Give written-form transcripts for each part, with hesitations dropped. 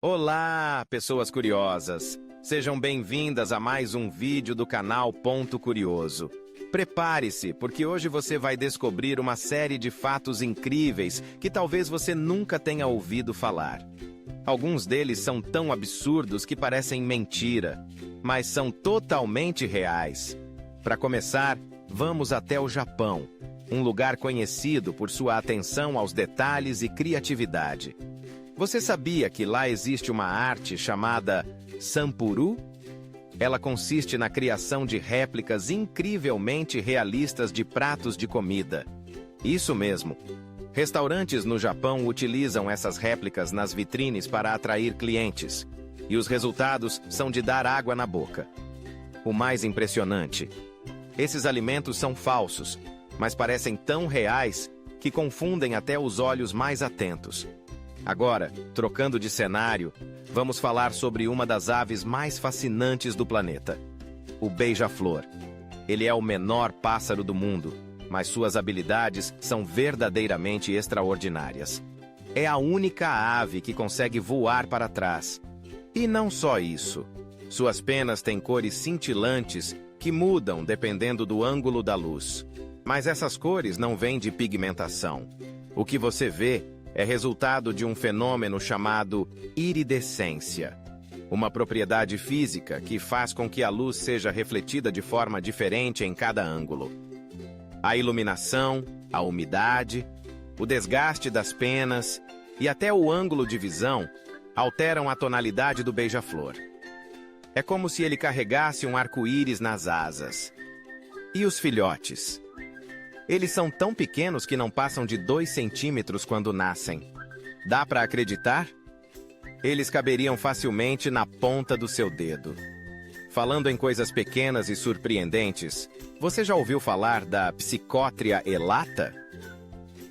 Olá, pessoas curiosas! Sejam bem-vindas a mais um vídeo do canal Ponto Curioso. Prepare-se, porque hoje você vai descobrir uma série de fatos incríveis que talvez você nunca tenha ouvido falar. Alguns deles são tão absurdos que parecem mentira, mas são totalmente reais. Para começar, vamos até o Japão, um lugar conhecido por sua atenção aos detalhes e criatividade. Você sabia que lá existe uma arte chamada Sanpuru? Ela consiste na criação de réplicas incrivelmente realistas de pratos de comida. Isso mesmo. Restaurantes no Japão utilizam essas réplicas nas vitrines para atrair clientes, e os resultados são de dar água na boca. O mais impressionante: esses alimentos são falsos, mas parecem tão reais que confundem até os olhos mais atentos. Agora, trocando de cenário, vamos falar sobre uma das aves mais fascinantes do planeta, o beija-flor. Ele é o menor pássaro do mundo, mas suas habilidades são verdadeiramente extraordinárias. É a única ave que consegue voar para trás. E não só isso. Suas penas têm cores cintilantes que mudam dependendo do ângulo da luz. Mas essas cores não vêm de pigmentação. O que você vê é resultado de um fenômeno chamado iridescência, uma propriedade física que faz com que a luz seja refletida de forma diferente em cada ângulo. A iluminação, a umidade, o desgaste das penas e até o ângulo de visão alteram a tonalidade do beija-flor. É como se ele carregasse um arco-íris nas asas. E os filhotes? Eles são tão pequenos que não passam de 2 centímetros quando nascem. Dá para acreditar? Eles caberiam facilmente na ponta do seu dedo. Falando em coisas pequenas e surpreendentes, você já ouviu falar da Psicotria elata?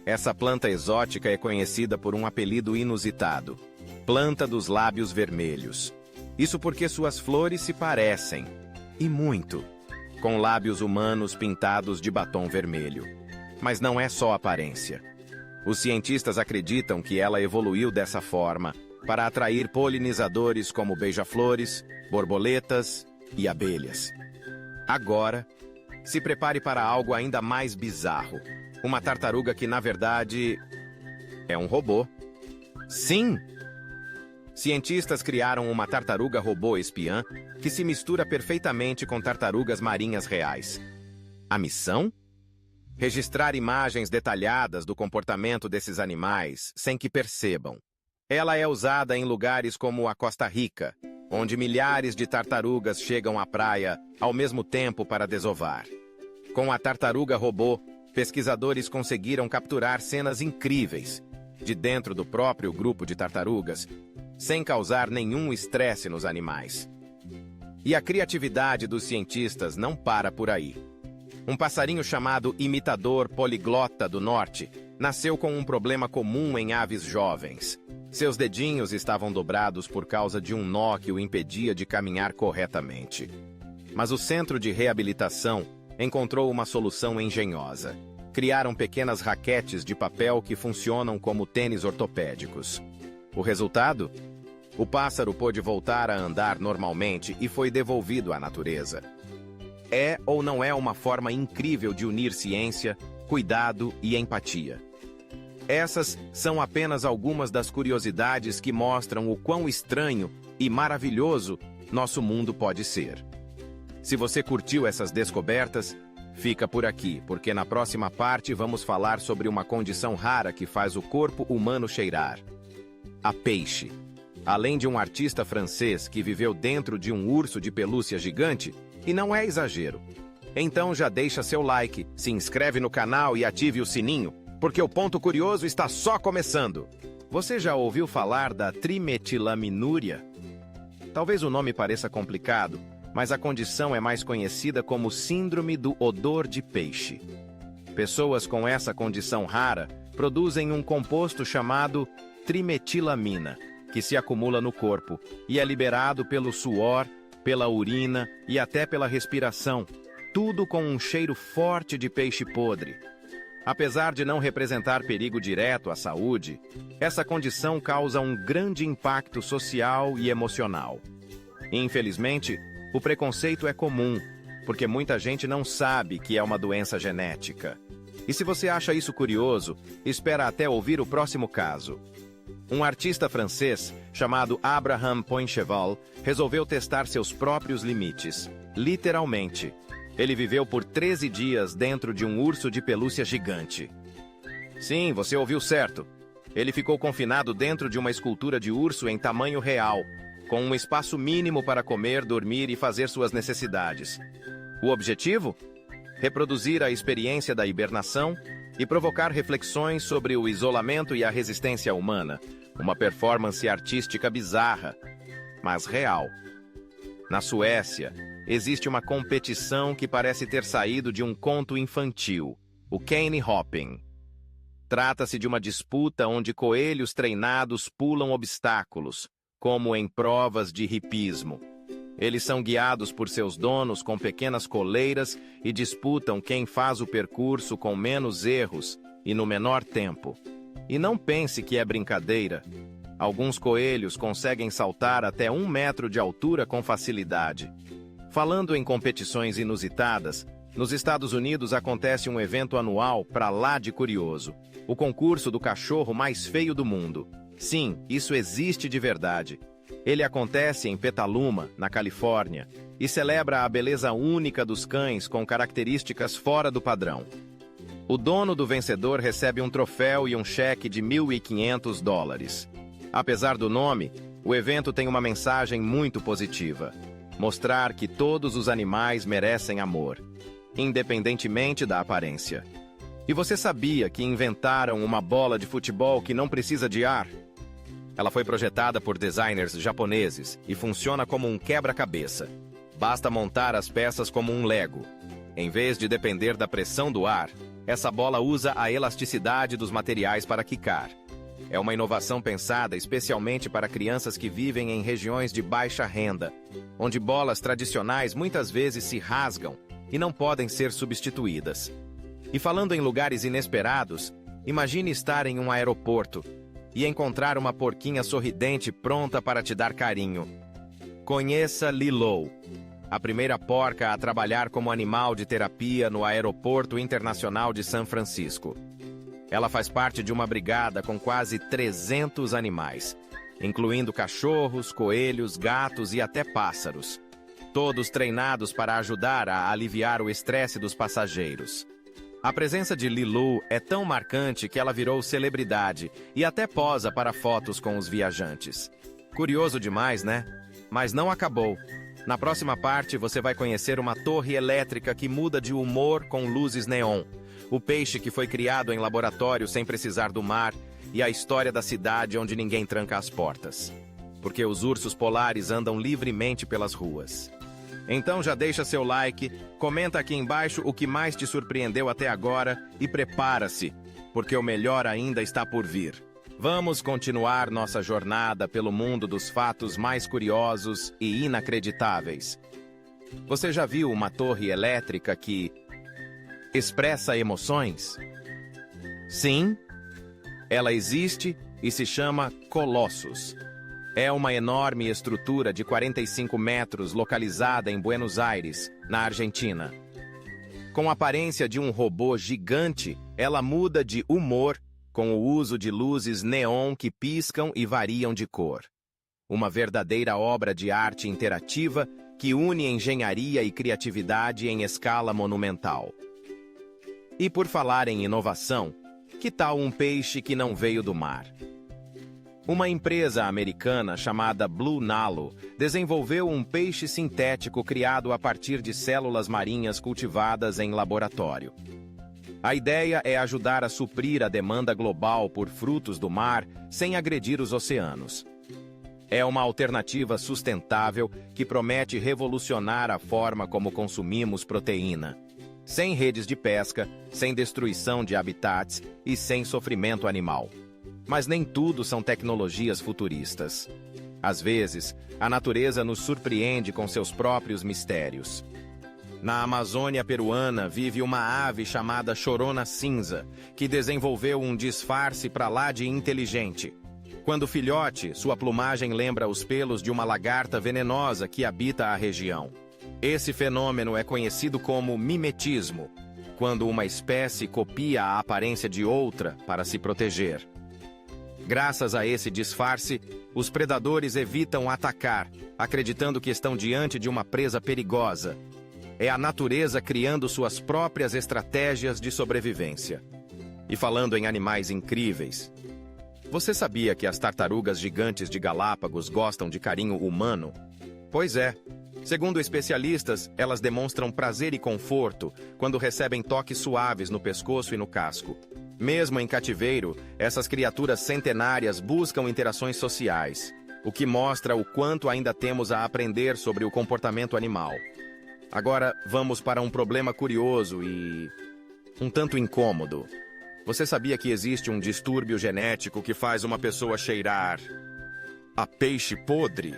Essa planta exótica é conhecida por um apelido inusitado: planta dos lábios vermelhos. Isso porque suas flores se parecem, e muito, com lábios humanos pintados de batom vermelho. Mas não é só aparência. Os cientistas acreditam que ela evoluiu dessa forma para atrair polinizadores como beija-flores, borboletas e abelhas. Agora, se prepare para algo ainda mais bizarro. Uma tartaruga que, na verdade, é um robô. Sim! Cientistas criaram uma tartaruga robô espiã que se mistura perfeitamente com tartarugas marinhas reais. A missão? Registrar imagens detalhadas do comportamento desses animais sem que percebam. Ela é usada em lugares como a Costa Rica, onde milhares de tartarugas chegam à praia ao mesmo tempo para desovar. Com a tartaruga robô, pesquisadores conseguiram capturar cenas incríveis de dentro do próprio grupo de tartarugas, sem causar nenhum estresse nos animais. E a criatividade dos cientistas não para por aí. Um passarinho chamado imitador poliglota do norte nasceu com um problema comum em aves jovens. Seus dedinhos estavam dobrados por causa de um nó que o impedia de caminhar corretamente. Mas o Centro de Reabilitação encontrou uma solução engenhosa. Criaram pequenas raquetes de papel que funcionam como tênis ortopédicos. O resultado? O pássaro pôde voltar a andar normalmente e foi devolvido à natureza. É ou não é uma forma incrível de unir ciência, cuidado e empatia? Essas são apenas algumas das curiosidades que mostram o quão estranho e maravilhoso nosso mundo pode ser. Se você curtiu essas descobertas, fica por aqui, porque na próxima parte vamos falar sobre uma condição rara que faz o corpo humano cheirar: a peixe. Além de um artista francês que viveu dentro de um urso de pelúcia gigante, e não é exagero. Então já deixa seu like, se inscreve no canal e ative o sininho, porque o Ponto Curioso está só começando. Você já ouviu falar da trimetilaminúria? Talvez o nome pareça complicado, mas a condição é mais conhecida como síndrome do odor de peixe. Pessoas com essa condição rara produzem um composto chamado trimetilamina, que se acumula no corpo e é liberado pelo suor, pela urina e até pela respiração, tudo com um cheiro forte de peixe podre. Apesar de não representar perigo direto à saúde, essa condição causa um grande impacto social e emocional. Infelizmente, o preconceito é comum, porque muita gente não sabe que é uma doença genética. E se você acha isso curioso, espera até ouvir o próximo caso. Um artista francês, chamado Abraham Poincheval, resolveu testar seus próprios limites, literalmente. Ele viveu por 13 dias dentro de um urso de pelúcia gigante. Sim, você ouviu certo. Ele ficou confinado dentro de uma escultura de urso em tamanho real, com um espaço mínimo para comer, dormir e fazer suas necessidades. O objetivo? Reproduzir a experiência da hibernação e provocar reflexões sobre o isolamento e a resistência humana. Uma performance artística bizarra, mas real. Na Suécia, existe uma competição que parece ter saído de um conto infantil, o Cane Hopping. Trata-se de uma disputa onde coelhos treinados pulam obstáculos, como em provas de hipismo. Eles são guiados por seus donos com pequenas coleiras e disputam quem faz o percurso com menos erros e no menor tempo. E não pense que é brincadeira. Alguns coelhos conseguem saltar até 1 metro de altura com facilidade. Falando em competições inusitadas, nos Estados Unidos acontece um evento anual pra lá de curioso, o concurso do cachorro mais feio do mundo. Sim, isso existe de verdade. Ele acontece em Petaluma, na Califórnia, e celebra a beleza única dos cães com características fora do padrão. O dono do vencedor recebe um troféu e um cheque de $1.500. Apesar do nome, o evento tem uma mensagem muito positiva: mostrar que todos os animais merecem amor, independentemente da aparência. E você sabia que inventaram uma bola de futebol que não precisa de ar? Ela foi projetada por designers japoneses e funciona como um quebra-cabeça. Basta montar as peças como um Lego. Em vez de depender da pressão do ar, essa bola usa a elasticidade dos materiais para quicar. É uma inovação pensada especialmente para crianças que vivem em regiões de baixa renda, onde bolas tradicionais muitas vezes se rasgam e não podem ser substituídas. E falando em lugares inesperados, imagine estar em um aeroporto e encontrar uma porquinha sorridente pronta para te dar carinho. Conheça Lilo, a primeira porca a trabalhar como animal de terapia no Aeroporto Internacional de São Francisco. Ela faz parte de uma brigada com quase 300 animais, incluindo cachorros, coelhos, gatos e até pássaros, todos treinados para ajudar a aliviar o estresse dos passageiros. A presença de Lilo é tão marcante que ela virou celebridade e até posa para fotos com os viajantes. Curioso demais, né? Mas não acabou. Na próxima parte, você vai conhecer uma torre elétrica que muda de humor com luzes neon, o peixe que foi criado em laboratório sem precisar do mar e a história da cidade onde ninguém tranca as portas. Porque os ursos polares andam livremente pelas ruas. Então já deixa seu like, comenta aqui embaixo o que mais te surpreendeu até agora e prepara-se, porque o melhor ainda está por vir. Vamos continuar nossa jornada pelo mundo dos fatos mais curiosos e inacreditáveis. Você já viu uma torre elétrica que expressa emoções? Sim, ela existe e se chama Colossus. É uma enorme estrutura de 45 metros localizada em Buenos Aires, na Argentina. Com a aparência de um robô gigante, ela muda de humor com o uso de luzes neon que piscam e variam de cor. Uma verdadeira obra de arte interativa que une engenharia e criatividade em escala monumental. E por falar em inovação, que tal um peixe que não veio do mar? Uma empresa americana chamada Blue Nalo desenvolveu um peixe sintético criado a partir de células marinhas cultivadas em laboratório. A ideia é ajudar a suprir a demanda global por frutos do mar sem agredir os oceanos. É uma alternativa sustentável que promete revolucionar a forma como consumimos proteína, sem redes de pesca, sem destruição de habitats e sem sofrimento animal. Mas nem tudo são tecnologias futuristas. Às vezes, a natureza nos surpreende com seus próprios mistérios. Na Amazônia peruana vive uma ave chamada chorona cinza, que desenvolveu um disfarce para lá de inteligente. Quando filhote, sua plumagem lembra os pelos de uma lagarta venenosa que habita a região. Esse fenômeno é conhecido como mimetismo, quando uma espécie copia a aparência de outra para se proteger. Graças a esse disfarce, os predadores evitam atacar, acreditando que estão diante de uma presa perigosa. É a natureza criando suas próprias estratégias de sobrevivência. E falando em animais incríveis, você sabia que as tartarugas gigantes de Galápagos gostam de carinho humano? Pois é. Segundo especialistas, elas demonstram prazer e conforto quando recebem toques suaves no pescoço e no casco. Mesmo em cativeiro, essas criaturas centenárias buscam interações sociais, o que mostra o quanto ainda temos a aprender sobre o comportamento animal. Agora, vamos para um problema curioso e um tanto incômodo. Você sabia que existe um distúrbio genético que faz uma pessoa cheirar a peixe podre?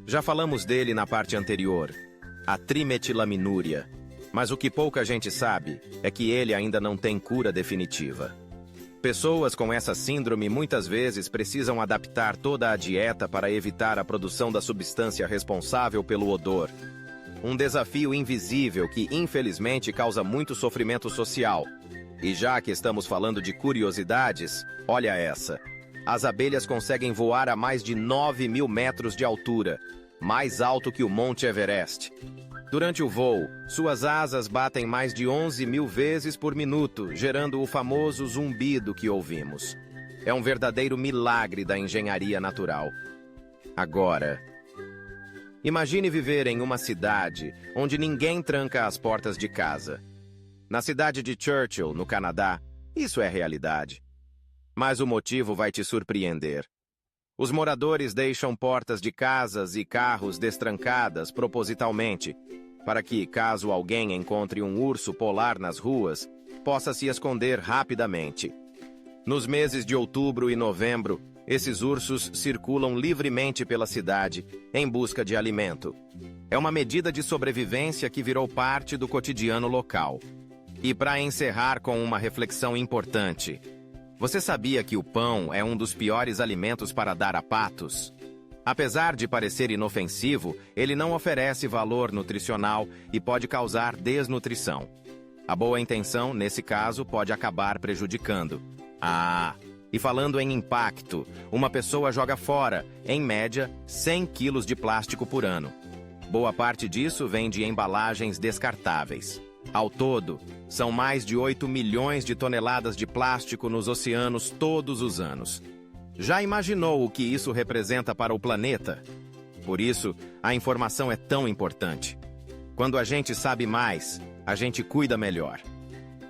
Já falamos dele na parte anterior, a trimetilaminúria. Mas o que pouca gente sabe é que ele ainda não tem cura definitiva. Pessoas com essa síndrome muitas vezes precisam adaptar toda a dieta para evitar a produção da substância responsável pelo odor. Um desafio invisível que, infelizmente, causa muito sofrimento social. E já que estamos falando de curiosidades, olha essa. As abelhas conseguem voar a mais de 9.000 metros de altura, mais alto que o Monte Everest. Durante o voo, suas asas batem mais de 11.000 vezes por minuto, gerando o famoso zumbido que ouvimos. É um verdadeiro milagre da engenharia natural. Agora, imagine viver em uma cidade onde ninguém tranca as portas de casa. Na cidade de Churchill, no Canadá, isso é realidade. Mas o motivo vai te surpreender. Os moradores deixam portas de casas e carros destrancadas propositalmente, para que, caso alguém encontre um urso polar nas ruas, possa se esconder rapidamente. Nos meses de outubro e novembro, esses ursos circulam livremente pela cidade, em busca de alimento. É uma medida de sobrevivência que virou parte do cotidiano local. E para encerrar com uma reflexão importante, você sabia que o pão é um dos piores alimentos para dar a patos? Apesar de parecer inofensivo, ele não oferece valor nutricional e pode causar desnutrição. A boa intenção, nesse caso, pode acabar prejudicando. E falando em impacto, uma pessoa joga fora, em média, 100 quilos de plástico por ano. Boa parte disso vem de embalagens descartáveis. Ao todo, são mais de 8 milhões de toneladas de plástico nos oceanos todos os anos. Já imaginou o que isso representa para o planeta? Por isso, a informação é tão importante. Quando a gente sabe mais, a gente cuida melhor.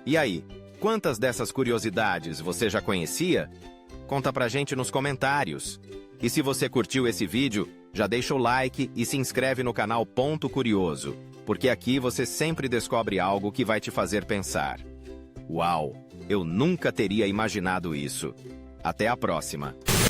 E aí, quantas dessas curiosidades você já conhecia? Conta pra gente nos comentários. E se você curtiu esse vídeo, já deixa o like e se inscreve no canal Ponto Curioso, porque aqui você sempre descobre algo que vai te fazer pensar. Uau, eu nunca teria imaginado isso. Até a próxima!